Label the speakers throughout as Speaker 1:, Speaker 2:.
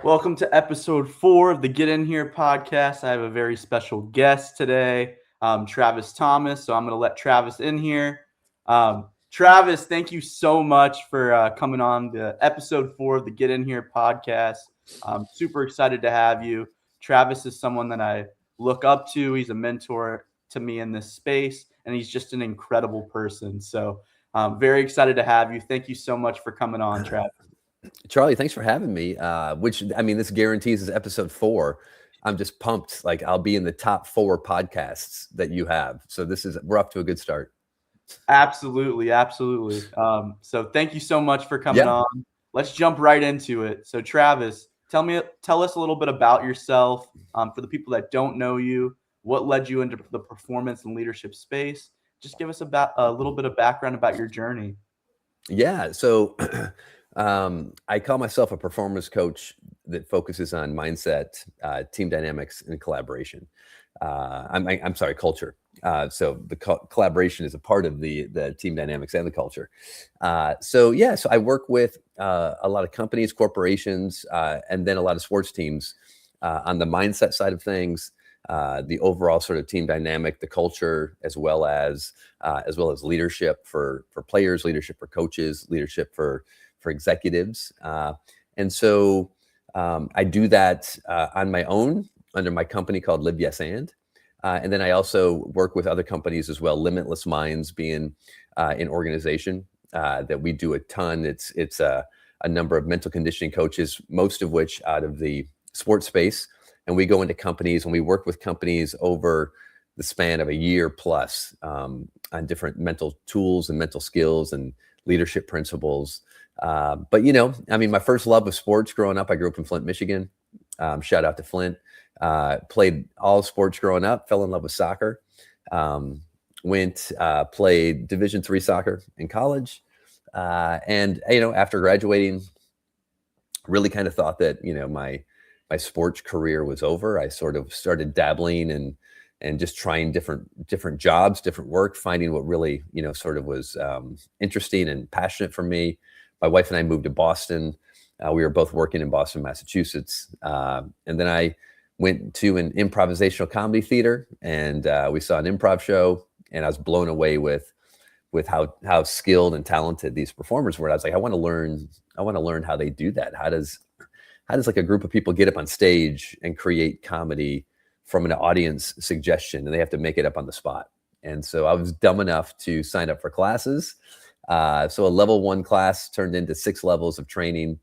Speaker 1: Welcome to episode 4 of the Get In Here podcast. I have a very special guest today, Travis Thomas. So I'm going to let Travis in here. Travis, thank you so much for coming on the episode 4 of the Get In Here podcast. I'm super excited to have you. Travis is someone that I look up to. He's a mentor to me in this space, and he's just an incredible person. So I'm very excited to have you. Thank you so much for coming on, Travis.
Speaker 2: Charlie, thanks for having me. This guarantees is episode 4. I'm just pumped. Like, I'll be in the top 4 podcasts that you have. So we're off to a good start.
Speaker 1: Absolutely. So thank you so much for coming on. Let's jump right into it. So Travis, tell us a little bit about yourself. For the people that don't know you, what led you into the performance and leadership space? Just give us a little bit of background about your journey.
Speaker 2: Yeah. So I call myself a performance coach that focuses on mindset, team dynamics, and collaboration. I'm sorry, culture. So the collaboration is a part of the team dynamics and the culture. So I work with a lot of companies, corporations, and then a lot of sports teams on the mindset side of things, the overall sort of team dynamic, the culture, as well as leadership for players, leadership for coaches, leadership for executives. And so I do that on my own under my company called Live Yes And then I also work with other companies as well, Limitless Minds being an organization that we do a ton. It's a number of mental conditioning coaches, most of which out of the sports space. And we go into companies and we work with companies over the span of a year plus on different mental tools and mental skills and leadership principles. But my first love of sports growing up, I grew up in Flint, Michigan. Shout out to Flint. Played all sports growing up, fell in love with soccer. Played Division III soccer in college. And after graduating, really kind of thought that, my sports career was over. I sort of started dabbling and just trying different jobs, different work, finding what really, sort of was interesting and passionate for me. My wife and I moved to Boston. We were both working in Boston, Massachusetts. And then I went to an improvisational comedy theater and we saw an improv show, and I was blown away with how skilled and talented these performers were. I was like, I want to learn how they do that. How does like a group of people get up on stage and create comedy from an audience suggestion, and they have to make it up on the spot? And so I was dumb enough to sign up for classes. So a level 1 class turned into 6 levels of training.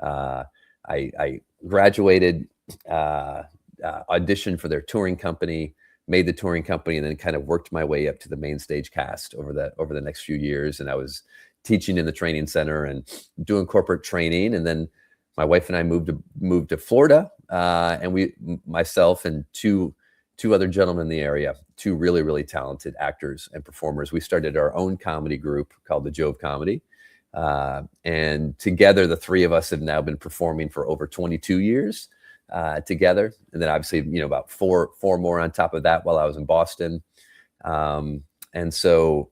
Speaker 2: I graduated, auditioned for their touring company, made the touring company, and then kind of worked my way up to the main stage cast over the next few years. And I was teaching in the training center and doing corporate training. And then my wife and I moved to Florida, and myself and two other gentlemen in the area, 2 really, really talented actors and performers. We started our own comedy group called the Jove Comedy. And together, the 3 of us have now been performing for over 22 years together. And then obviously, about four more on top of that while I was in Boston. And so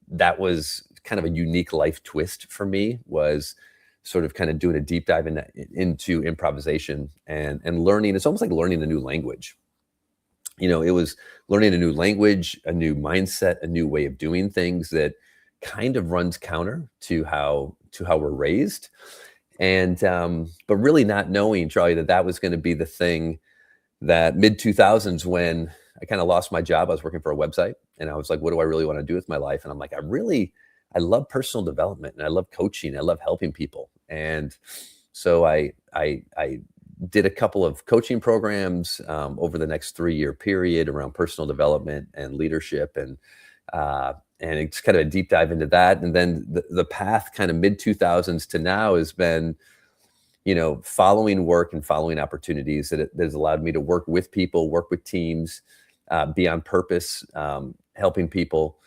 Speaker 2: that was kind of a unique life twist for me, was sort of kind of doing a deep dive into improvisation and learning. It's almost like learning a new language. It was learning a new language, a new mindset, a new way of doing things that kind of runs counter to how we're raised. And but really not knowing, Charlie, that was going to be the thing that mid-2000s, when I kind of lost my job. I was working for a website, and I was like, what do I really want to do with my life? And I'm like, I love personal development, and I love coaching. I love helping people. And so I did a couple of coaching programs over the next 3-year period around personal development and leadership, and it's kind of a deep dive into that. And then the path kind of mid-2000s to now has been, following work and following opportunities that has allowed me to work with people, work with teams, be on purpose, helping people.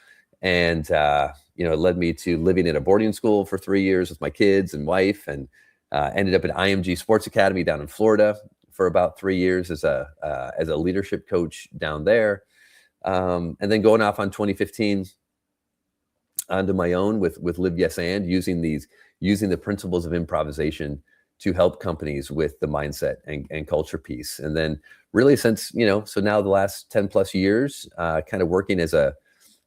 Speaker 2: And, it led me to living at a boarding school for 3 years with my kids and wife, and ended up at IMG Sports Academy down in Florida for about 3 years as a leadership coach down there. And then going off on 2015 onto my own with Live Yes And, using the principles of improvisation to help companies with the mindset and culture piece. And then really since, so now the last 10 plus years, kind of working as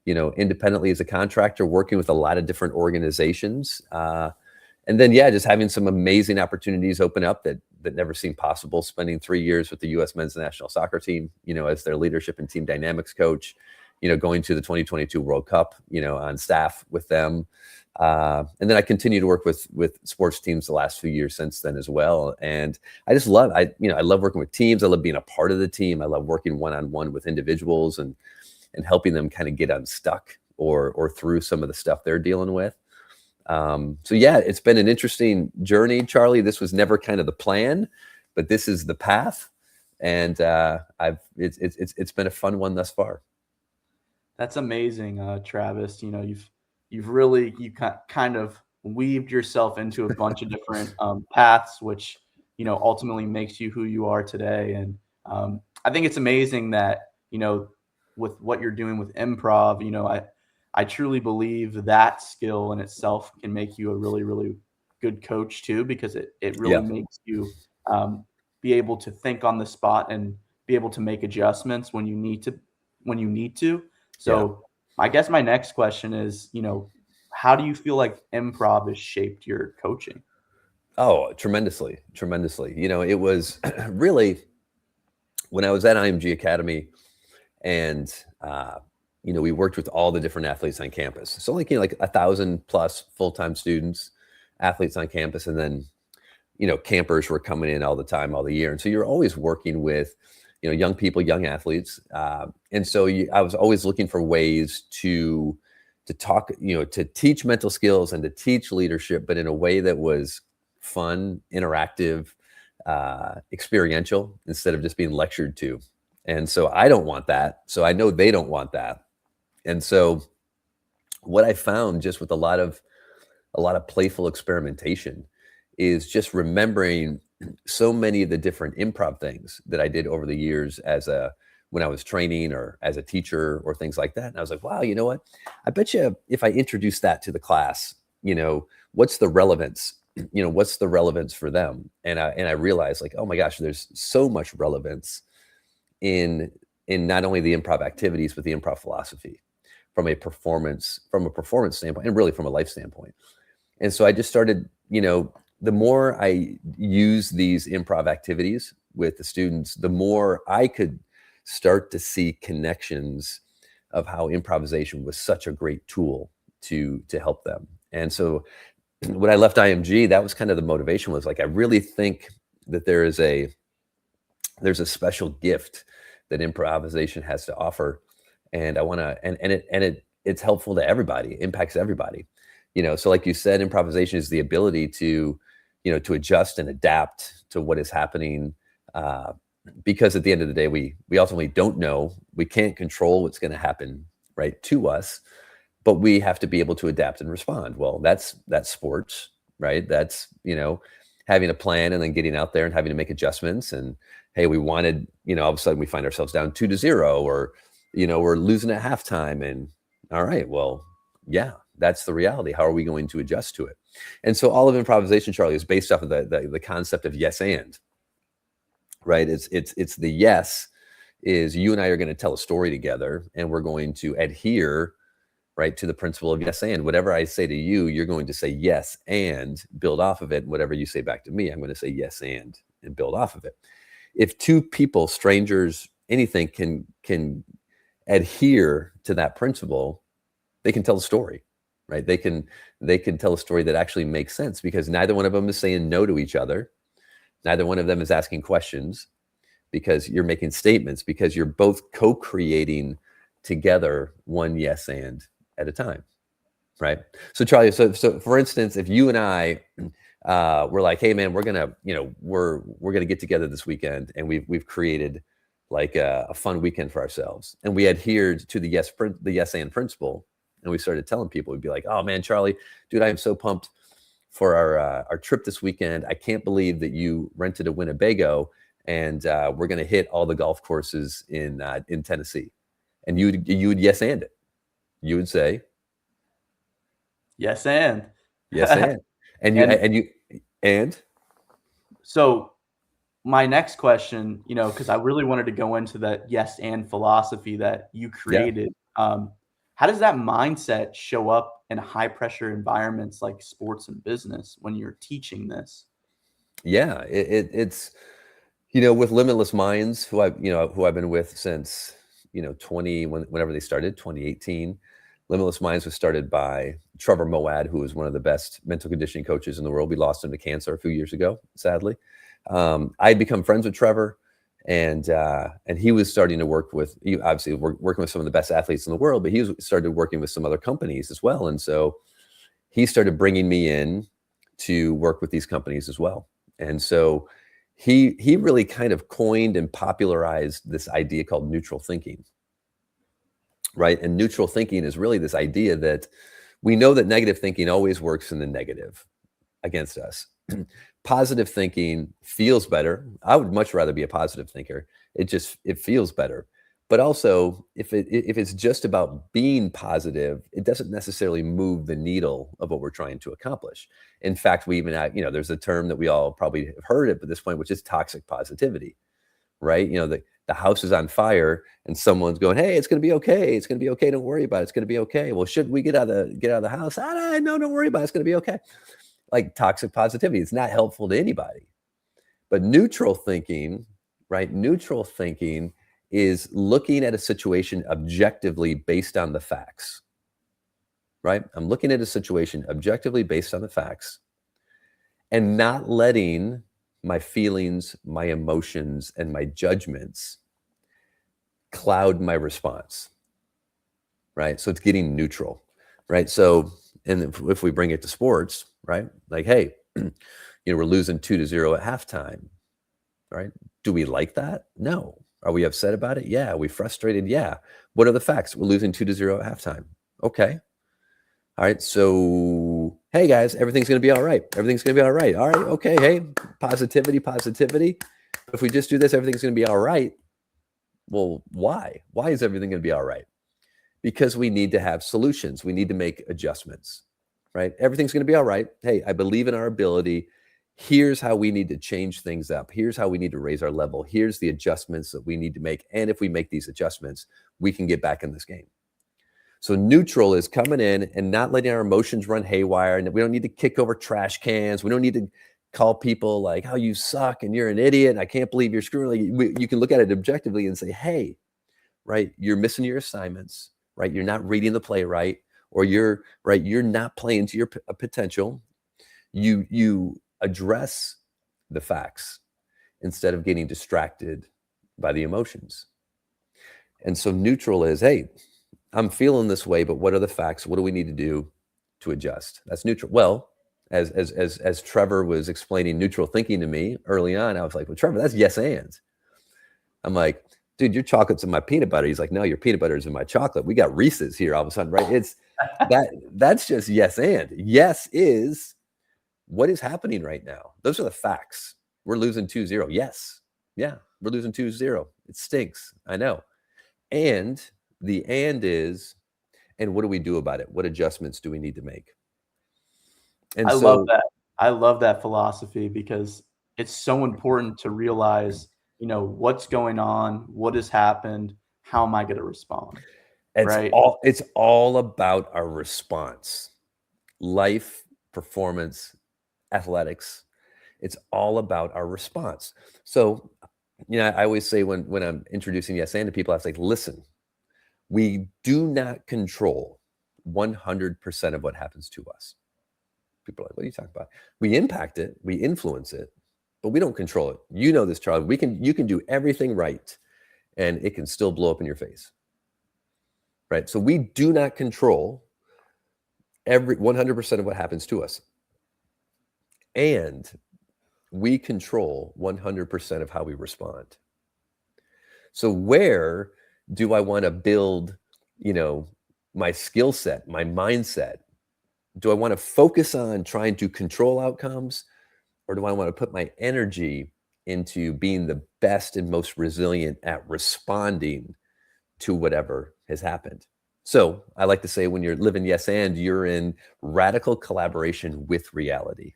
Speaker 2: independently as a contractor, working with a lot of different organizations. And then, just having some amazing opportunities open up that never seemed possible. Spending 3 years with the U.S. men's national soccer team, as their leadership and team dynamics coach, going to the 2022 World Cup, on staff with them. And then I continue to work with sports teams the last few years since then as well. And I just love, I love working with teams. I love being a part of the team. I love working one-on-one with individuals and helping them kind of get unstuck or through some of the stuff they're dealing with. It's been an interesting journey, Charlie. This was never kind of the plan, but this is the path. And it's been a fun one thus far.
Speaker 1: That's amazing, Travis. You kind of weaved yourself into a bunch of different paths, which ultimately makes you who you are today. And I think it's amazing that with what you're doing with improv, I truly believe that skill in itself can make you a really, really good coach too, because it really makes you be able to think on the spot and be able to make adjustments when you need to. So I guess my next question is, how do you feel like improv has shaped your coaching?
Speaker 2: Oh, tremendously. It was really when I was at IMG Academy, and we worked with all the different athletes on campus. So like 1,000 plus full-time students, athletes on campus, and then campers were coming in all the time, all the year. And so you're always working with young people, young athletes. And so I was always looking for ways to talk, to teach mental skills and to teach leadership, but in a way that was fun, interactive, experiential, instead of just being lectured to. And so I don't want that. So I know they don't want that. And so what I found just with a lot of playful experimentation is just remembering so many of the different improv things that I did over the years when I was training or as a teacher or things like that. And I was like, wow, you know what? I bet you if I introduce that to the class, what's the relevance? What's the relevance for them? And I realized, like, oh my gosh, there's so much relevance in not only the improv activities, but the improv philosophy from a performance standpoint, and really from a life standpoint. And so I just started, the more I use these improv activities with the students, the more I could start to see connections of how improvisation was such a great tool to help them. And so when I left IMG, that was kind of the motivation, was like, I really think that there's a special gift that improvisation has to offer. And I want to, and it's helpful to everybody, impacts everybody. So like you said, improvisation is the ability to adjust and adapt to what is happening. Because at the end of the day, we ultimately don't know, we can't control what's going to happen, right, to us, but we have to be able to adapt and respond. Well, that's sports, right? That's, having a plan and then getting out there and having to make adjustments. And hey, we wanted, all of a sudden we find ourselves down 2-0, or, we're losing at halftime, and all right, well, yeah, that's the reality. How are we going to adjust to it? And so all of improvisation, Charlie, is based off of the concept of yes and, right? It's the yes is you and I are going to tell a story together, and we're going to adhere, right, to the principle of yes and. Whatever I say to you, you're going to say yes and build off of it. Whatever you say back to me, I'm going to say yes and build off of it. If two people, strangers, anything can adhere to that principle, they can tell a story, right? They can tell a story that actually makes sense, because neither one of them is saying no to each other. Neither one of them is asking questions, because you're making statements, because you're both co-creating together, one yes and at a time, right? So Charlie, so for instance, if you and I we're like, hey man, we're gonna get together this weekend, and we've created like a fun weekend for ourselves, and we adhered to the yes and principle, and we started telling people, we'd be like, oh man, Charlie, dude, I am so pumped for our trip this weekend. I can't believe that you rented a Winnebago, and we're gonna hit all the golf courses in Tennessee, and you would yes and it. You would say
Speaker 1: Yes, and
Speaker 2: yes
Speaker 1: and
Speaker 2: and
Speaker 1: so my next question, because I really wanted to go into that yes and philosophy that you
Speaker 2: yeah.
Speaker 1: created. How does that mindset show up in high pressure environments like sports and business when you're teaching this?
Speaker 2: Yeah, it's with Limitless Minds, who I've been with since whenever they started, 2018. Limitless Minds was started by Trevor Moawad, who was one of the best mental conditioning coaches in the world. We lost him to cancer a few years ago, sadly. I'd become friends with Trevor, and he was starting to work with, obviously working with some of the best athletes in the world, but started working with some other companies as well, and so he started bringing me in to work with these companies as well. And so he really kind of coined and popularized this idea called neutral thinking, right? And neutral thinking is really this idea that we know that negative thinking always works in the negative against us. Positive thinking feels better. I would much rather be a positive thinker. It feels better. But also, if it's just about being positive, it doesn't necessarily move the needle of what we're trying to accomplish. In fact, we even have, there's a term that we all probably have heard at this point, which is toxic positivity, right? The house is on fire and someone's going, hey, it's going to be okay. It's going to be okay. Don't worry about it. It's going to be okay. Well, should we get out of the house? No, don't worry about it. It's going to be okay. Like toxic positivity, it's not helpful to anybody. But neutral thinking, right? Neutral thinking is looking at a situation objectively based on the facts, right? I'm looking at a situation objectively based on the facts and not letting my feelings, my emotions, and my judgments cloud my response, right? So it's getting neutral, right? So, and if we bring it to sports, right? Like, hey, we're losing 2-0 at halftime, right? Do we like that? No. Are we upset about it? Yeah. Are we frustrated? Yeah. What are the facts? We're losing 2-0 at halftime. Okay. All right. So, hey guys, everything's going to be all right. Everything's going to be all right. All right. Okay. Hey, positivity. If we just do this, everything's going to be all right. Well, why? Why is everything going to be all right? Because we need to have solutions. We need to make adjustments, right? Everything's going to be all right. Hey, I believe in our ability. Here's how we need to change things up. Here's how we need to raise our level. Here's the adjustments that we need to make. And if we make these adjustments, we can get back in this game. So neutral is coming in and not letting our emotions run haywire. And we don't need to kick over trash cans. We don't need to call people like, oh, you suck and you're an idiot. I can't believe you're screwing. Like, you can look at it objectively and say, hey, right, you're missing your assignments, right? You're not reading the play right, or you're not playing to your potential. You address the facts instead of getting distracted by the emotions. And so neutral is, hey, I'm feeling this way, but what are the facts? What do we need to do to adjust? That's neutral. Well, as Trevor was explaining neutral thinking to me early on, I was like, well, Trevor, that's yes and. I'm like, dude, your chocolate's in my peanut butter. He's like, no, your peanut butter is in my chocolate. We got Reese's here all of a sudden, right? It's that's just yes and. Yes is what is happening right now. Those are the facts. We're losing 2-0. Yes. Yeah, we're losing 2-0. It stinks. I know. And the and is, and what do we do about it? What adjustments do we need to make? And
Speaker 1: I love that. I love that philosophy because it's so important to realize, what's going on, what has happened, how am I going to respond? Right?
Speaker 2: It's all about our response. Life, performance, athletics, it's all about our response. So, I always say when I'm introducing yes and to people, I was like, listen, we do not control 100% of what happens to us. People are like, what are you talking about? We impact it, we influence it, but we don't control it. You know this, Charlie. You can do everything right, and it can still blow up in your face. Right? So we do not control 100% of what happens to us. And we control 100% of how we respond. So where do I want to build, my skill set, my mindset? Do I want to focus on trying to control outcomes, or do I want to put my energy into being the best and most resilient at responding to whatever has happened? So I like to say, when you're living yes and, you're in radical collaboration with reality.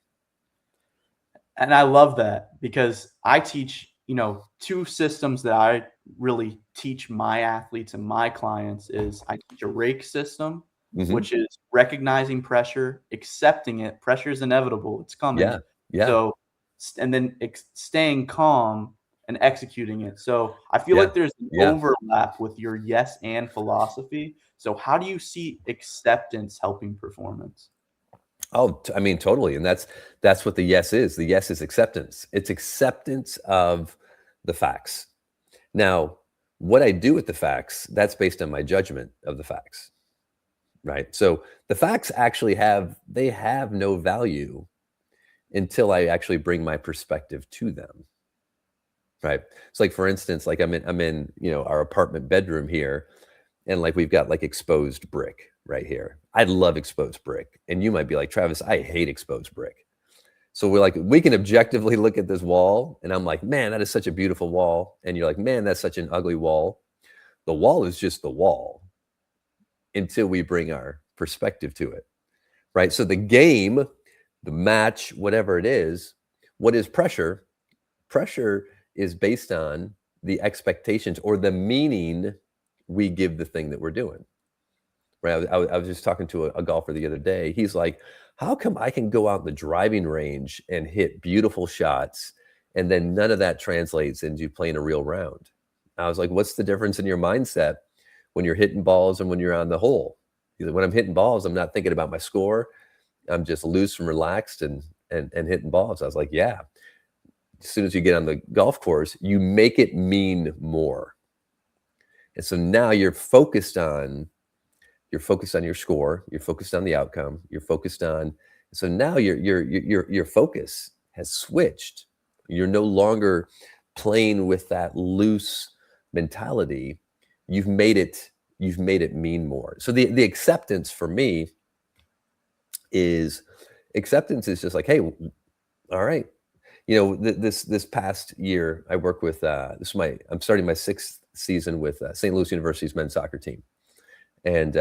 Speaker 1: And I love that because I teach, two systems that I really teach my athletes and my clients is I teach a rake system,
Speaker 2: Mhm.
Speaker 1: which is recognizing pressure, accepting it. Pressure is inevitable. It's coming.
Speaker 2: Yeah. Yeah.
Speaker 1: So, and then staying calm and executing it. So I feel
Speaker 2: Yeah.
Speaker 1: like there's an
Speaker 2: Yeah.
Speaker 1: overlap with your yes and philosophy. So how do you see acceptance helping performance?
Speaker 2: Oh, I mean, totally. And that's what the yes is. The yes is acceptance. It's acceptance of the facts. Now, what I do with the facts, that's based on my judgment of the facts, right? So the facts actually have no value until I actually bring my perspective to them, right? So, like, for instance, like I'm in our apartment bedroom here, and like we've got like exposed brick right here. I love exposed brick, and you might be like, Travis, I hate exposed brick. So we can objectively look at this wall, and I'm like, man, that is such a beautiful wall, and you're like, man, that's such an ugly wall. The wall is just the wall until we bring our perspective to it, right? So the game, the match, whatever it is, what is pressure? Pressure is based on the expectations or the meaning we give the thing that we're doing. Right? I was just talking to a golfer the other day. He's like, how come I can go out in the driving range and hit beautiful shots, and then none of that translates into playing a real round? I was like, what's the difference in your mindset when you're hitting balls and when you're on the hole? He's like, when I'm hitting balls, I'm not thinking about my score. I'm just loose and relaxed and hitting balls. I was like, yeah. As soon as you get on the golf course, you make it mean more. And so now you're focused on your score, you're focused on the outcome, you're focused on, so now your focus has switched. You're no longer playing with that loose mentality. You've made it mean more. So the acceptance for me is just like, hey, all right. This past year I work with I'm starting my 6th season with St. Louis University's men's soccer team. And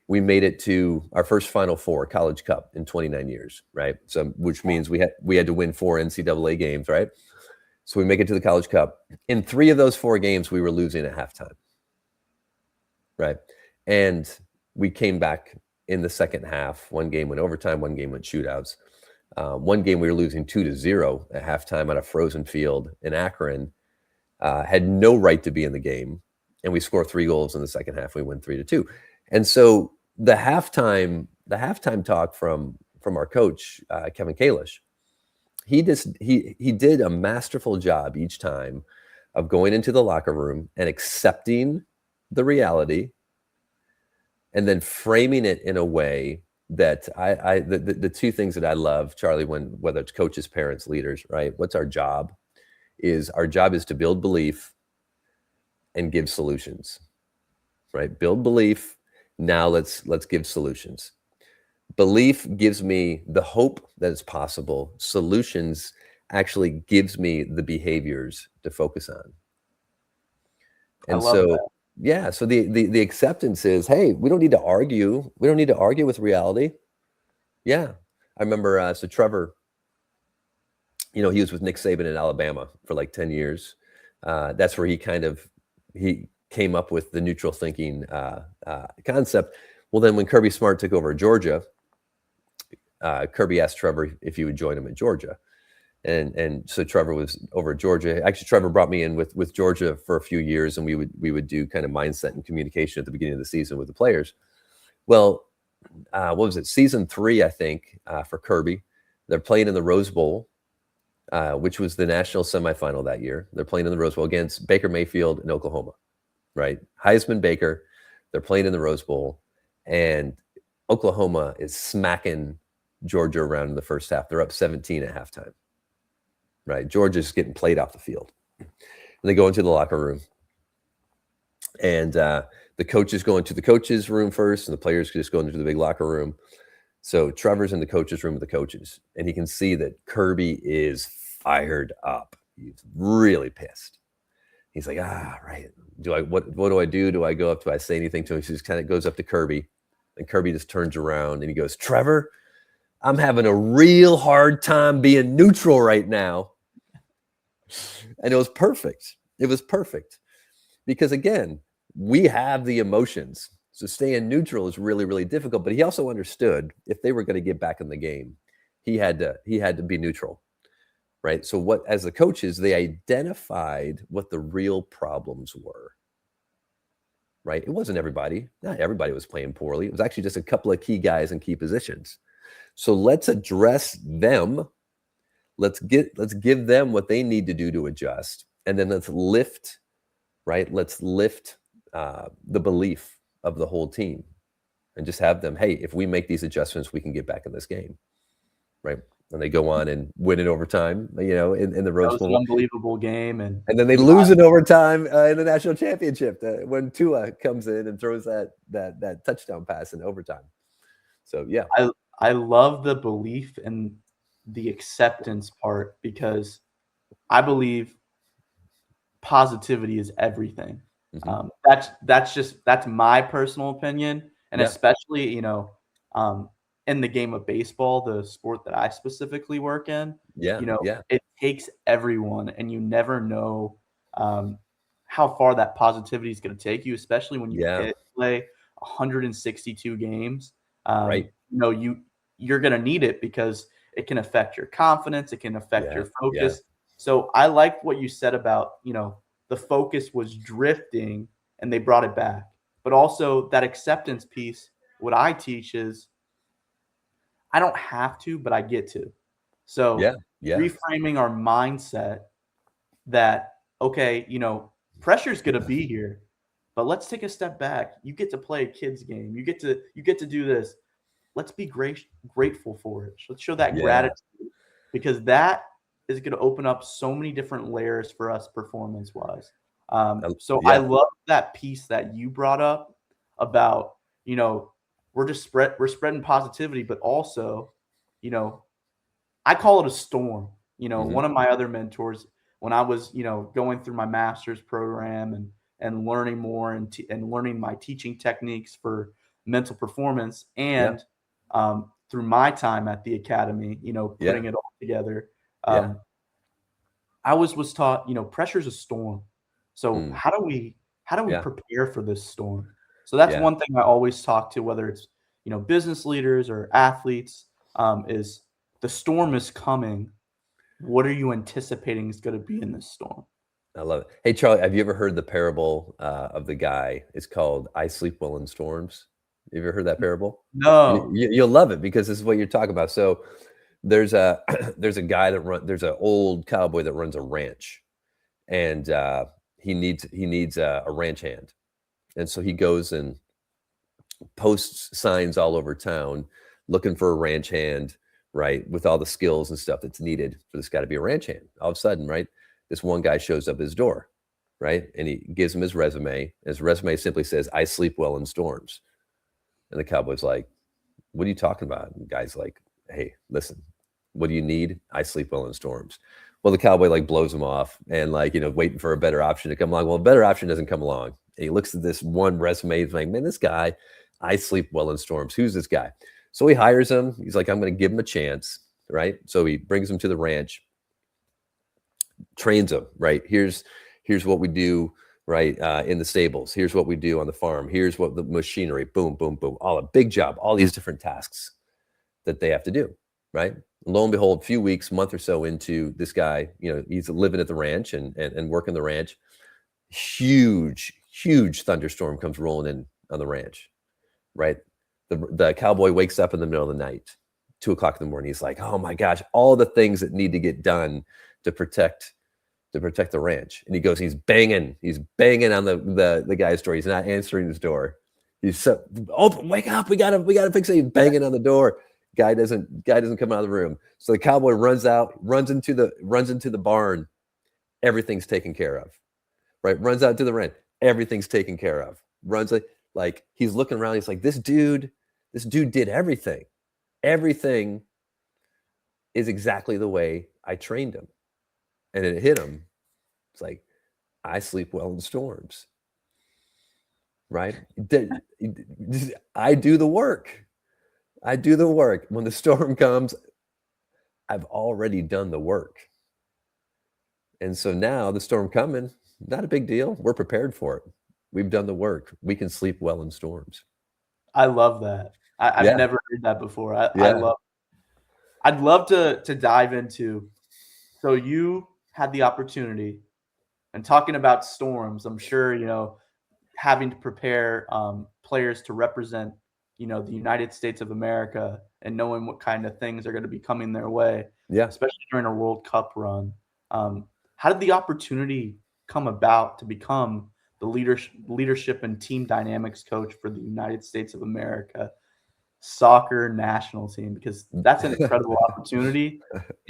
Speaker 2: we made it to our first Final Four, College Cup, in 29 years, right? So, which means we had to win 4 NCAA games, right? So we make it to the College Cup. In 3 of those 4 games, we were losing at halftime, right? And we came back in the second half. 1 game went overtime, 1 game went shootouts. 1 game we were losing 2-0 at halftime on a frozen field in Akron. Had no right to be in the game. And we score 3 goals in the second half. We win 3-2. And so the halftime talk from our coach, Kevin Kalish, he did a masterful job each time of going into the locker room and accepting the reality and then framing it in a way that the 2 things that I love, Charlie, whether it's coaches, parents, leaders, right? What's our job? Our job is to build belief and give solutions, right? Build belief. Now let's give solutions. Belief gives me the hope that it's possible. Solutions actually gives me the behaviors to focus on. And
Speaker 1: I love
Speaker 2: so,
Speaker 1: that.
Speaker 2: yeah, so the acceptance is, hey, we don't need to argue. We don't need to argue with reality. Yeah. I remember, so Trevor, he was with Nick Saban in Alabama for like 10 years. That's where he came up with the neutral thinking concept. Well, then when Kirby Smart took over Georgia, Kirby asked Trevor if he would join him at Georgia. And so Trevor was over at Georgia. Actually, Trevor brought me in with Georgia for a few years, and we would do kind of mindset and communication at the beginning of the season with the players. Well, what was it? Season 3, I think, for Kirby. They're playing in the Rose Bowl, which was the national semifinal that year. They're playing in the Rose Bowl against Baker Mayfield in Oklahoma, right? Heisman Baker. They're playing in the Rose Bowl, and Oklahoma is smacking Georgia around in the first half. They're up 17 at halftime, right? Georgia's getting played off the field. And they go into the locker room, and the coaches go into the coaches' room first, and the players just go into the big locker room. So Trevor's in the coaches' room with the coaches, and he can see that Kirby is fired up. He's really pissed. He's like, right. What do I do? Do I go up? Do I say anything to him? He just kind of goes up to Kirby, and Kirby just turns around and he goes, Trevor, I'm having a real hard time being neutral right now. And it was perfect. It was perfect. Because again, we have the emotions. So staying neutral is really, really difficult. But he also understood if they were going to get back in the game, he had to be neutral. Right. So as the coaches, they identified what the real problems were. Right. It wasn't everybody. Not everybody was playing poorly. It was actually just a couple of key guys in key positions. So let's address them. Let's give them what they need to do to adjust. And then let's lift the belief of the whole team and just have them, hey, if we make these adjustments, we can get back in this game. Right. And they go on and win in overtime, in the Rose Bowl.
Speaker 1: An unbelievable game. And
Speaker 2: then they lose in overtime in the national championship when Tua comes in and throws that touchdown pass in overtime. So, yeah.
Speaker 1: I love the belief and the acceptance part, because I believe positivity is everything.
Speaker 2: Mm-hmm.
Speaker 1: That's my personal opinion. And especially, in the game of baseball, the sport that I specifically work in, it takes everyone, and you never know how far that positivity is going to take you, especially when you play 162 games.
Speaker 2: Right.
Speaker 1: You're going to need it because it can affect your confidence. It can affect your focus. So I like what you said about, the focus was drifting and they brought it back. But also that acceptance piece, what I teach is, I don't have to, but I get to. So reframing our mindset that, okay, pressure is going to be here, but let's take a step back. You get to play a kid's game. You get to do this. Let's be grateful for it. Let's show that gratitude, because that is going to open up so many different layers for us performance-wise. I love that piece that you brought up about, we're spreading positivity, but also, I call it a storm. One of my other mentors, when I was, going through my master's program and learning more and learning my teaching techniques for mental performance, and through my time at the academy, putting it all together, I was taught, pressure's a storm. So how do we prepare for this storm? So that's one thing I always talk to, whether it's, business leaders or athletes, is the storm is coming. What are you anticipating is going to be in this storm?
Speaker 2: I love it. Hey, Charlie, have you ever heard the parable of the guy? It's called I Sleep Well in Storms. Have you ever heard that parable?
Speaker 1: No.
Speaker 2: You'll love it, because this is what you're talking about. So there's a guy there's an old cowboy that runs a ranch, and he needs a ranch hand. And so he goes and posts signs all over town looking for a ranch hand, right, with all the skills and stuff that's needed for this guy to be a ranch hand. All of a sudden, right, this one guy shows up at his door, right, and he gives him his resume. His resume simply says, I sleep well in storms. And the cowboy's like, what are you talking about? And the guy's like, hey, listen, what do you need? I sleep well in storms. Well, the cowboy blows him off and waiting for a better option to come along. Well, a better option doesn't come along. And he looks at this one resume. He's like, man, this guy, I sleep well in storms. Who's this guy? So he hires him. He's like, I'm going to give him a chance, right? So he brings him to the ranch, trains him, right? Here's what we do, right, in the stables. Here's what we do on the farm. Here's what the machinery, boom, boom, boom. All a big job, all these different tasks that they have to do, right? And lo and behold, a few weeks, month or so into this guy, he's living at the ranch and working the ranch. Huge thunderstorm comes rolling in on the ranch, right? The cowboy wakes up in the middle of the night, 2:00 in the morning. He's like, oh my gosh, all the things that need to get done to protect the ranch. And he goes, he's banging on the guy's door. He's not answering his door. He's so, open, wake up, we gotta fix it. He's banging on the door. Guy doesn't come out of the room. So the cowboy runs out, runs into the barn. Everything's taken care of, right? Runs out to the rent. Everything's taken care of. Runs like he's looking around. He's like, this dude did everything. Everything is exactly the way I trained him. And it hit him. It's like, I sleep well in storms, right? I do the work. I do the work. When the storm comes, I've already done the work. And so now the storm coming, not a big deal. We're prepared for it. We've done the work. We can sleep well in storms.
Speaker 1: I love that. I've
Speaker 2: Yeah.
Speaker 1: never heard that before.
Speaker 2: Yeah.
Speaker 1: I'd love to dive into. So you had the opportunity, and talking about storms, I'm sure having to prepare players to represent the United States of America and knowing what kind of things are going to be coming their way,
Speaker 2: Yeah.
Speaker 1: especially during a World Cup run. How did the opportunity come about to become the leadership and team dynamics coach for the United States of America soccer national team? Because that's an incredible opportunity,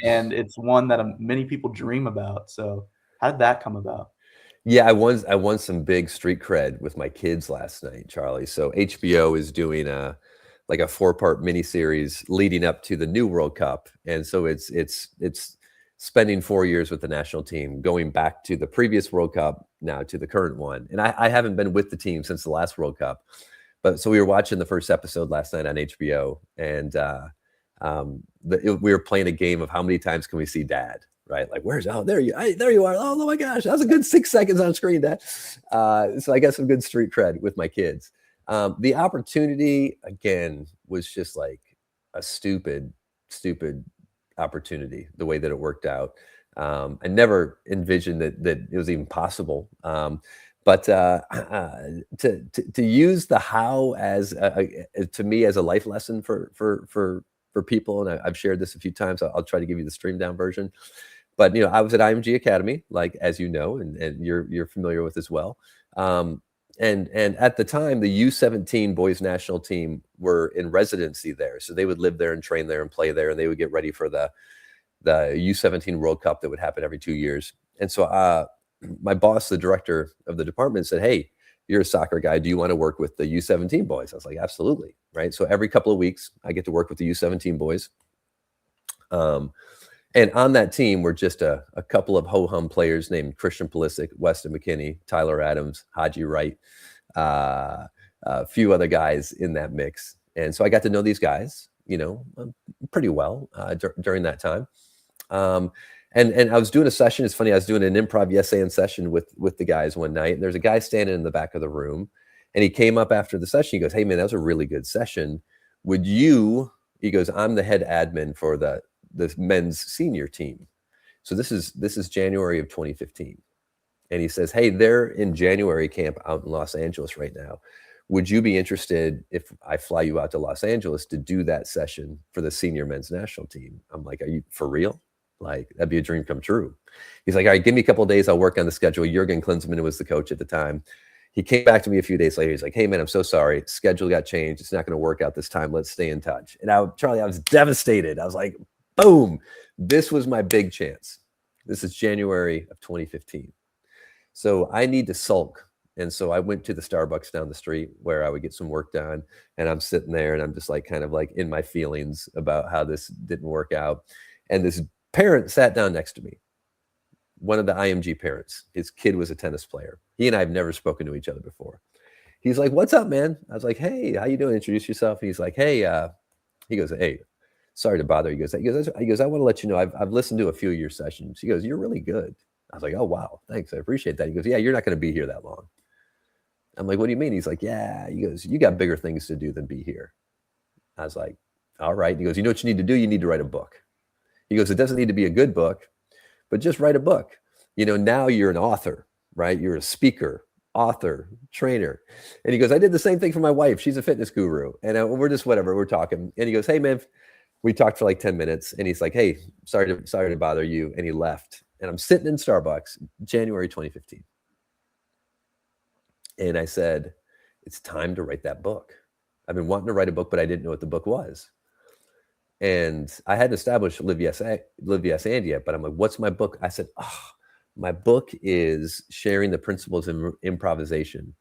Speaker 1: and it's one that many people dream about. So how did that come about?
Speaker 2: Yeah, I won some big street cred with my kids last night, Charlie. So HBO is doing like a 4-part miniseries leading up to the new World Cup, and so it's spending 4 years with the national team, going back to the previous World Cup, now to the current one. And I haven't been with the team since the last World Cup, but so we were watching the first episode last night on HBO, and we were playing a game of how many times can we see Dad. Right, like there you are. Oh my gosh, that was a good 6 seconds on screen, Dad. So I got some good street cred with my kids. The opportunity again was just like a stupid opportunity. The way that it worked out, I never envisioned that it was even possible. But to use the how as to me as a life lesson for people, and I've shared this a few times. I'll try to give you the streamed down version. But I was at IMG Academy, like as you know, and you're familiar with as well. And at the time, the U17 boys national team were in residency there, so they would live there and train there and play there, and they would get ready for the U17 World Cup that would happen every 2 years. And so my boss, the director of the department, said, "Hey, you're a soccer guy. Do you want to work with the U17 boys?" I was like, "Absolutely." Right. So every couple of weeks, I get to work with the U17 boys. And on that team were just a couple of ho-hum players named Christian Pulisic, Weston McKennie, Tyler Adams, Haji Wright, a few other guys in that mix. And so I got to know these guys, pretty well during that time. And I was doing a session. It's funny, I was doing an improv yes and session with the guys one night, and there's a guy standing in the back of the room, and he came up after the session. He goes, "Hey man, that was a really good session. Would you?" He goes, "I'm the head admin for the men's senior team." So this is January of 2015. And he says, "Hey, they're in January camp out in Los Angeles right now. Would you be interested if I fly you out to Los Angeles to do that session for the senior men's national team?" I'm like, "Are you for real? Like, that'd be a dream come true." He's like, "All right, give me a couple of days. I'll work on the schedule." Jurgen Klinsmann was the coach at the time. He came back to me a few days later. He's like, "Hey man, I'm so sorry. Schedule got changed. It's not going to work out this time. Let's stay in touch." And Charlie, I was devastated. I was like, boom, this was my big chance. This is January of 2015. So I need to sulk. And so I went to the Starbucks down the street where I would get some work done. And I'm sitting there and I'm just like kind of like in my feelings about how this didn't work out. And this parent sat down next to me, one of the IMG parents. His kid was a tennis player. He and I have never spoken to each other before. He's like, "What's up, man?" I was like, "Hey, how you doing? Introduce yourself." And he's like, "Hey," he goes, "Hey, sorry to bother you." He goes, "I want to let you know I've listened to a few of your sessions." He goes, "You're really good." I was like, "Oh, wow. Thanks. I appreciate that." He goes, "Yeah, you're not going to be here that long." I'm like, "What do you mean?" He's like, "Yeah." He goes, "You got bigger things to do than be here." I was like, "All right." He goes, "You know what you need to do? You need to write a book." He goes, "It doesn't need to be a good book, but just write a book. Now you're an author, right? You're a speaker, author, trainer." And he goes, "I did the same thing for my wife. She's a fitness guru." And we're just whatever. We're talking. And he goes, "Hey, man," we talked for like 10 minutes. And he's like, "Hey, sorry to bother you." And he left. And I'm sitting in Starbucks, January 2015. And I said, "It's time to write that book. I've been wanting to write a book, but I didn't know what the book was." And I hadn't established Live Yes and yet, but I'm like, what's my book? I said, oh, my book is sharing the principles of improvisation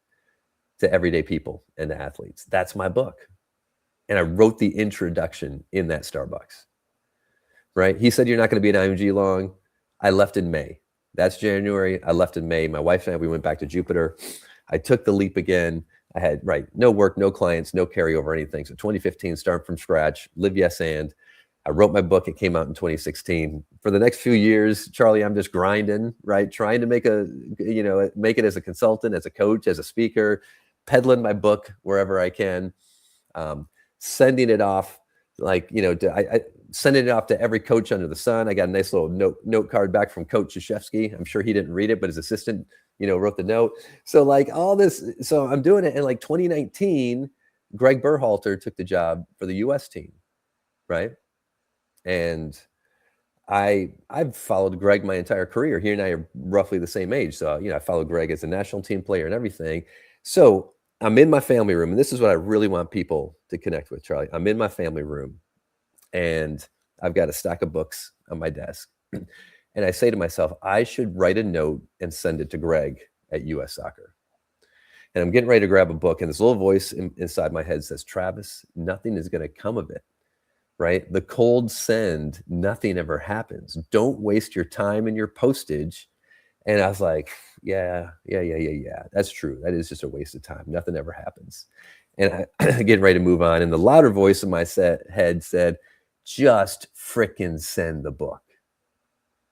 Speaker 2: to everyday people and to athletes. That's my book. And I wrote the introduction in that Starbucks, right? He said, you're not going to be at IMG long. I left in May. That's January. I left in May. My wife and I, we went back to Jupiter. I took the leap again. I had, no work, no clients, no carryover, anything. So 2015, start from scratch, Live Yes and. I wrote my book. It came out in 2016. For the next few years, Charlie, I'm just grinding, right? Trying to make it as a consultant, as a coach, as a speaker, peddling my book wherever I can, sending it off, sending it off to every coach under the sun. I got a nice little note card back from Coach Krzyzewski. I'm sure he didn't read it, but his assistant, wrote the note. So all this, so I'm doing it. In 2019, Greg Berhalter took the job for the U.S. team, right? And I've followed Greg my entire career. He and I are roughly the same age. So, I followed Greg as a national team player and everything. So I'm in my family room, and this is what I really want people to connect with, Charlie. I'm in my family room, and I've got a stack of books on my desk. And I say to myself, I should write a note and send it to Greg at US Soccer. And I'm getting ready to grab a book, and this little voice inside my head says, Travis, nothing is going to come of it. Right? The cold send, nothing ever happens. Don't waste your time and your postage. And I was like, yeah. That's true. That is just a waste of time. Nothing ever happens. And I getting ready to move on. And the louder voice in my head said, just frickin' send the book.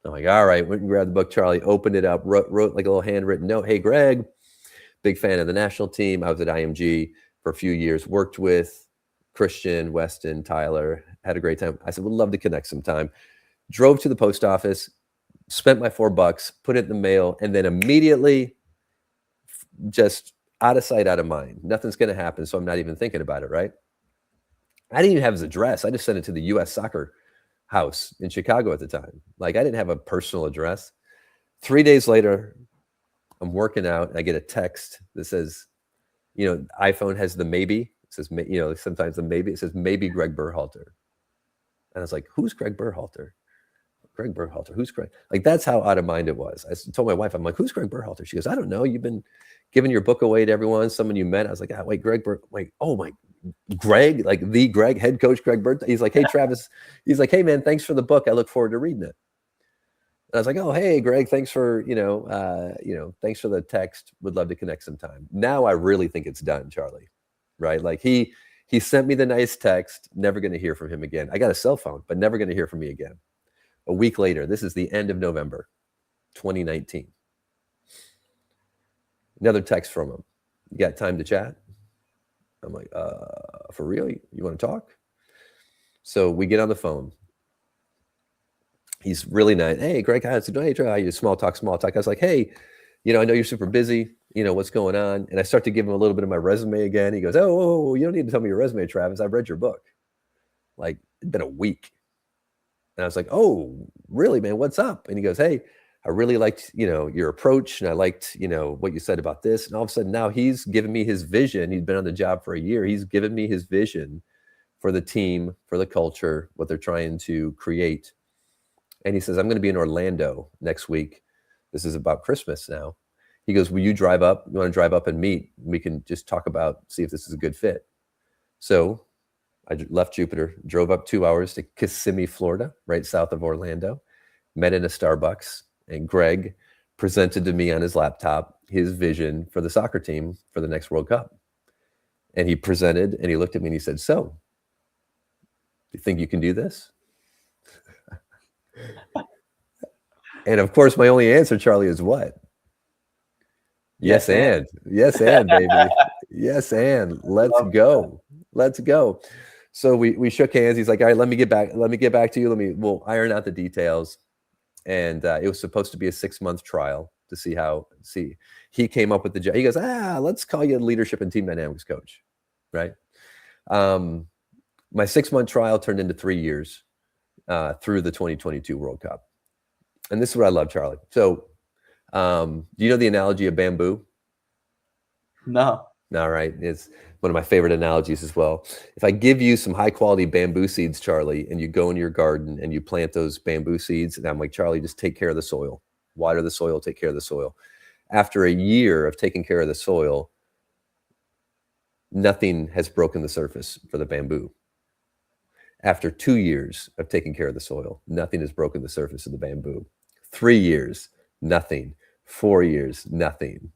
Speaker 2: I'm like, all right, went and grabbed the book, Charlie, opened it up, wrote like a little handwritten note. Hey, Greg, big fan of the national team. I was at IMG for a few years, worked with Christian, Weston, Tyler, had a great time. I said, would love to connect sometime. Drove to the post office, spent my $4, put it in the mail, and then immediately just out of sight, out of mind. Nothing's going to happen, so I'm not even thinking about it, right? I didn't even have his address. I just sent it to the U.S. Soccer house in Chicago at the time. I didn't have a personal address. 3 days later, I'm working out, and I get a text that says, iPhone has the maybe. It says, sometimes the maybe. It says, maybe Greg Berhalter. And I was like, who's Greg Berhalter? Greg Berhalter, who's Greg? That's how out of mind it was. I told my wife, I'm like, who's Greg Berhalter? She goes, I don't know. You've been giving your book away to everyone, someone you met. I was like, wait, oh my, Greg, the Greg, head coach Greg Berhalter. He's like, hey, Travis. He's like, hey, man, thanks for the book. I look forward to reading it. And I was like, oh, hey, Greg, thanks for, thanks for the text. Would love to connect sometime. Now I really think it's done, Charlie, right? He sent me the nice text, never going to hear from him again. I got a cell phone, but never going to hear from me again. A week later, this is the end of November, 2019. Another text from him. You got time to chat? I'm like, for real? You want to talk? So we get on the phone. He's really nice. Hey, Greg, how's it going? Hey, small talk. I was like, hey, I know you're super busy. What's going on? And I start to give him a little bit of my resume again. He goes, oh, you don't need to tell me your resume, Travis. I've read your book. It'd been a week. And I was like, oh, really, man? What's up? And he goes, hey, I really liked, your approach. And I liked, what you said about this. And all of a sudden now he's given me his vision. He's been on the job for a year. He's given me his vision for the team, for the culture, what they're trying to create. And he says, I'm going to be in Orlando next week. This is about Christmas now. He goes, will you drive up? You want to drive up and meet? We can just talk about, see if this is a good fit. So I left Jupiter, drove up 2 hours to Kissimmee, Florida, right south of Orlando, met in a Starbucks, and Greg presented to me on his laptop his vision for the soccer team for the next World Cup. And he presented, and he looked at me and he said, so, you think you can do this? And of course, my only answer, Charlie, is what? Yes, and. Yes, and, baby. Yes, and. Let's go. Let's go. So we shook hands. He's like, all right, let me get back to you. We'll iron out the details. And it was supposed to be a 6-month trial to see. He came up with the job. He goes, let's call you a leadership and team dynamics coach. Right. My 6-month trial turned into 3 years through the 2022 World Cup. And this is what I love, Charlie. So do you know the analogy of bamboo?
Speaker 1: No.
Speaker 2: No, right. It's one of my favorite analogies as well. If I give you some high quality bamboo seeds, Charlie, and you go in your garden and you plant those bamboo seeds, and I'm like, Charlie, just take care of the soil, water the soil, take care of the soil. After a year of taking care of the soil, nothing has broken the surface for the bamboo. After 2 years of taking care of the soil, nothing has broken the surface of the bamboo. 3 years, nothing. 4 years, nothing.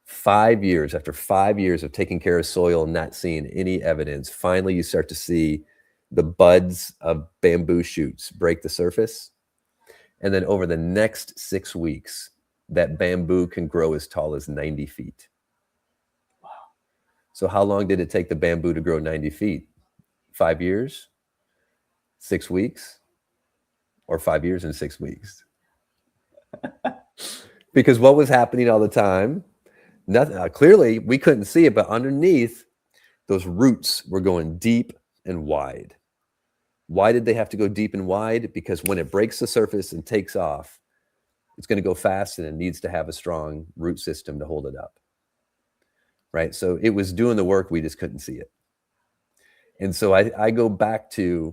Speaker 2: 5 years, after 5 years of taking care of soil and not seeing any evidence, finally you start to see the buds of bamboo shoots break the surface. And then over the next 6 weeks, that bamboo can grow as tall as 90 feet.
Speaker 1: Wow.
Speaker 2: So how long did it take the bamboo to grow 90 feet? 5 years? 6 weeks? Or 5 years and 6 weeks? Because what was happening all the time? Nothing. Clearly, we couldn't see it, but underneath, those roots were going deep and wide. Why did they have to go deep and wide? Because when it breaks the surface and takes off, it's going to go fast, and it needs to have a strong root system to hold it up. Right? So it was doing the work, we just couldn't see it. And so I go back to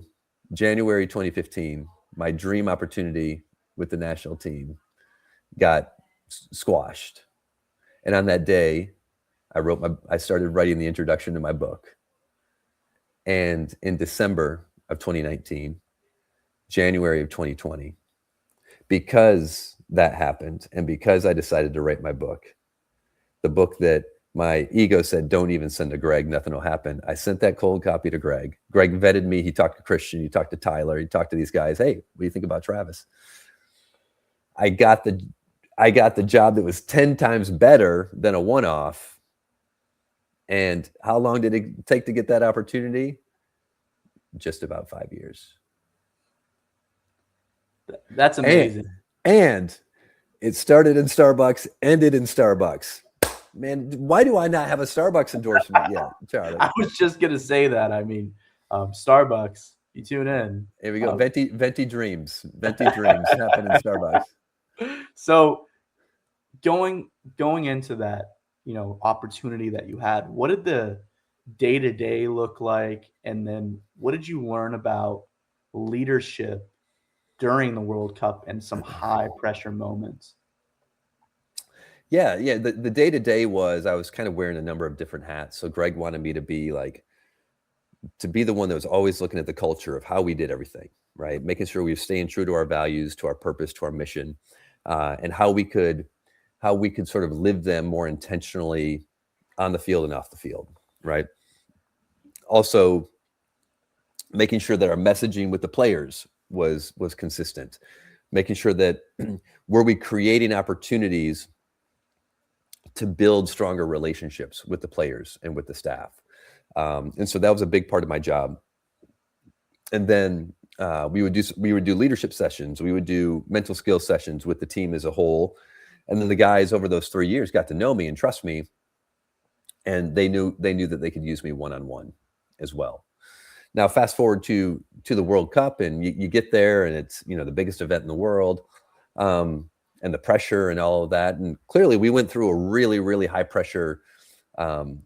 Speaker 2: January 2015, my dream opportunity with the national team got squashed. And on that day, I started writing the introduction to my book. And in December of 2019, January of 2020, because that happened, and because I decided to write my book, the book that my ego said, don't even send to Greg, nothing will happen. I sent that cold copy to Greg. Greg vetted me. He talked to Christian. He talked to Tyler. He talked to these guys. Hey, what do you think about Travis? I got the job that was 10 times better than a one-off. And how long did it take to get that opportunity? Just about 5 years.
Speaker 1: That's amazing.
Speaker 2: And it started in Starbucks, ended in Starbucks. Man, why do I not have a Starbucks endorsement yet, Charlie?
Speaker 1: I was just going to say that. I mean, Starbucks, you tune in.
Speaker 2: Here we go. Venti dreams. Venti dreams happen in Starbucks.
Speaker 1: So going into that, opportunity that you had, what did the day-to-day look like? And then what did you learn about leadership during the World Cup and some high pressure moments?
Speaker 2: Yeah. The day-to-day was, I was kind of wearing a number of different hats. So Greg wanted me to be the one that was always looking at the culture of how we did everything, right? Making sure we were staying true to our values, to our purpose, to our mission, and how we could sort of live them more intentionally on the field and off the field, right? Also, making sure that our messaging with the players was consistent, making sure that were we creating opportunities to build stronger relationships with the players and with the staff. And so that was a big part of my job. And then we would do leadership sessions. We would do mental skills sessions with the team as a whole. And then the guys over those 3 years got to know me and trust me. And they knew that they could use me one-on-one as well. Now, fast forward to the World Cup, and you get there, and it's the biggest event in the world, and the pressure and all of that. And clearly, we went through a really, really high pressure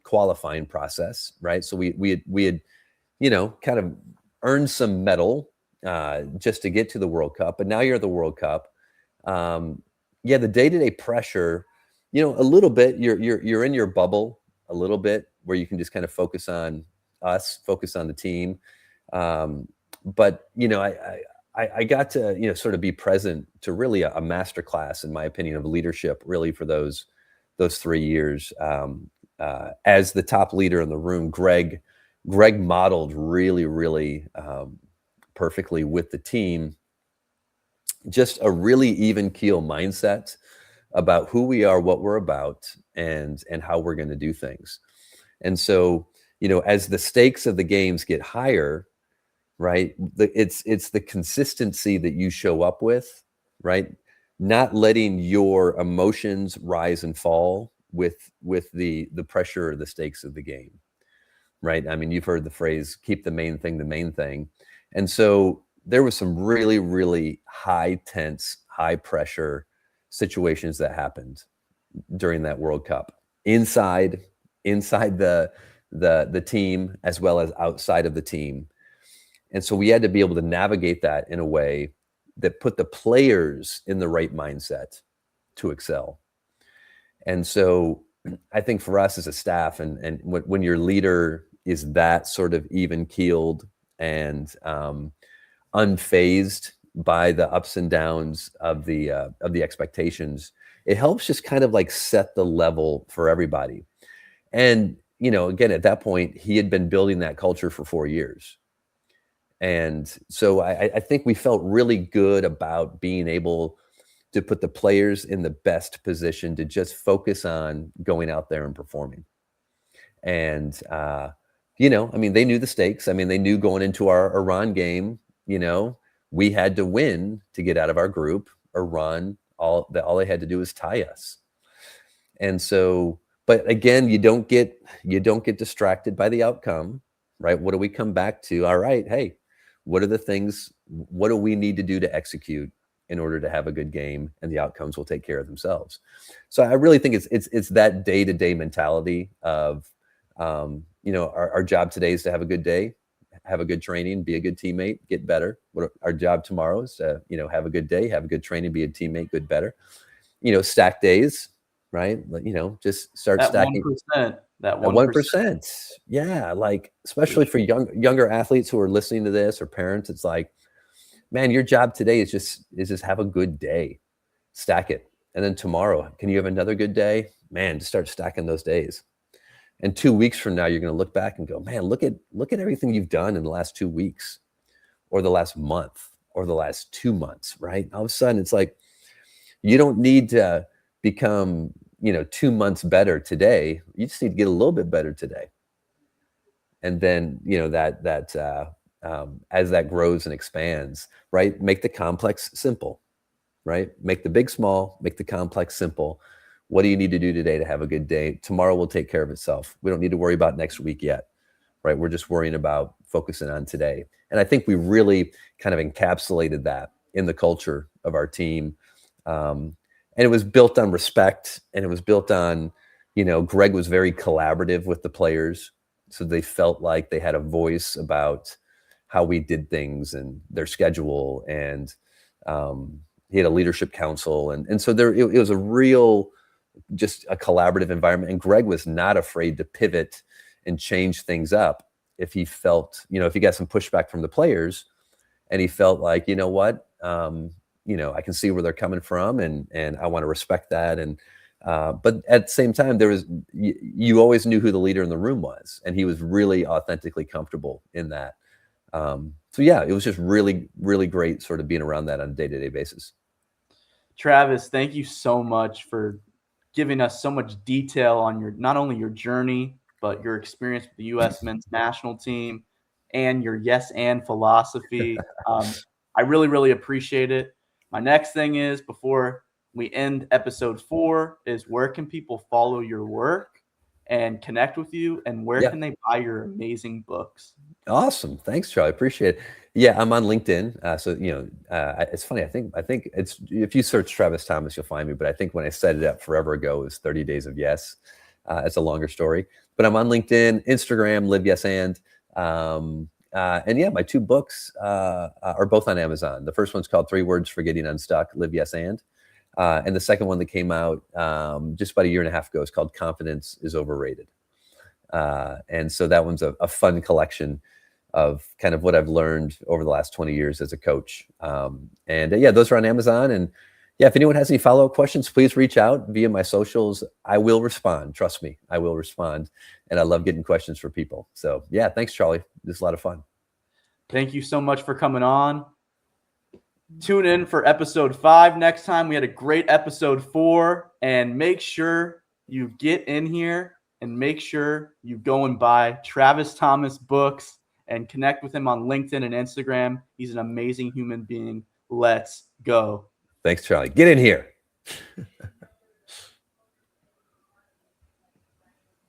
Speaker 2: qualifying process, right? So we had kind of earned some medal just to get to the World Cup. But now you're at the World Cup. The day-to-day pressure, a little bit. You're in your bubble a little bit, where you can just kind of focus on us, focus on the team. But I got to sort of be present to really a masterclass, in my opinion, of leadership, really for those 3 years. As the top leader in the room, Greg modeled really, really perfectly with the team just a really even keel mindset about who we are, what we're about, and how we're going to do things. And so, as the stakes of the games get higher, right, it's the consistency that you show up with, right? Not letting your emotions rise and fall with the pressure or the stakes of the game, right? I mean, you've heard the phrase, keep the main thing the main thing. And so there was some really, really high tense, high pressure situations that happened during that World Cup inside the the team as well as outside of the team. And so we had to be able to navigate that in a way that put the players in the right mindset to excel. And so I think for us as a staff, and when your leader is that sort of even keeled and unfazed by the ups and downs of the expectations, it helps just kind of like set the level for everybody. And again, at that point, he had been building that culture for 4 years. And so I think we felt really good about being able to put the players in the best position to just focus on going out there and performing. And, I mean, they knew the stakes. I mean, they knew going into our Iran game, we had to win to get out of our group. Iran, all they had to do was tie us. And so, but again, you don't get distracted by the outcome, right? What do we come back to? All right, hey, what are the things, what do we need to do to execute in order to have a good game, and the outcomes will take care of themselves. So I really think it's that day-to-day mentality of, our job today is to have a good day, have a good training, be a good teammate, get better. Our job tomorrow is to, have a good day, have a good training, be a teammate, good, better. Stack days, right? Just start
Speaker 1: That
Speaker 2: stacking.
Speaker 1: 1%, that
Speaker 2: 1%. Yeah. Like, especially for younger athletes who are listening to this, or parents, it's like, man, your job today is just have a good day, stack it. And then tomorrow, can you have another good day? Man, just start stacking those days. And 2 weeks from now, you're going to look back and go, man, look at everything you've done in the last 2 weeks, or the last month, or the last 2 months, right? All of a sudden, it's like, you don't need to become, 2 months better today. You just need to get a little bit better today. And then, as that grows and expands, right? Make the complex simple, right? Make the big small, make the complex simple. What do you need to do today to have a good day? Tomorrow will take care of itself. We don't need to worry about next week yet, right? We're just worrying about focusing on today. And I think we really kind of encapsulated that in the culture of our team. And it was built on respect, and it was built on, Greg was very collaborative with the players. So they felt like they had a voice about how we did things and their schedule. And he had a leadership council. And so it was a real, just a collaborative environment. And Greg was not afraid to pivot and change things up if he felt, if he got some pushback from the players, and he felt like, you know what, I can see where they're coming from, and I want to respect that. And but at the same time, you always knew who the leader in the room was, and he was really authentically comfortable in that. So yeah, it was just really, really great sort of being around that on a day-to-day basis.
Speaker 1: Travis, thank you so much for giving us so much detail on not only your journey, but your experience with the U.S. men's national team, and your yes and philosophy. I really, really appreciate it. My next thing is, before we end episode 4, is where can people follow your work and connect with you, and where can they buy your amazing books?
Speaker 2: Awesome. Thanks, Charlie. Appreciate it. Yeah, I'm on LinkedIn. So, it's funny. I think it's, if you search Travis Thomas, you'll find me. But I think when I set it up forever ago, it was 30 Days of Yes. It's a longer story. But I'm on LinkedIn, Instagram, Live Yes And. And yeah, my 2 books are both on Amazon. The first one's called 3 Words for Getting Unstuck, Live Yes And. And the second one that came out just about a year and a half ago is called Confidence is Overrated. And so that one's a fun collection of kind of what I've learned over the last 20 years as a coach. Yeah, those are on Amazon. And yeah, if anyone has any follow-up questions, please reach out via my socials. I will respond. Trust me, I will respond. And I love getting questions for people. So yeah, thanks, Charlie. This is a lot of fun.
Speaker 1: Thank you so much for coming on. Tune in for episode 5 next time. We had a great episode 4, and make sure you get in here and make sure you go and buy Travis Thomas books and connect with him on LinkedIn and Instagram. He's an amazing human being. Let's go.
Speaker 2: Thanks, Charlie. Get in here.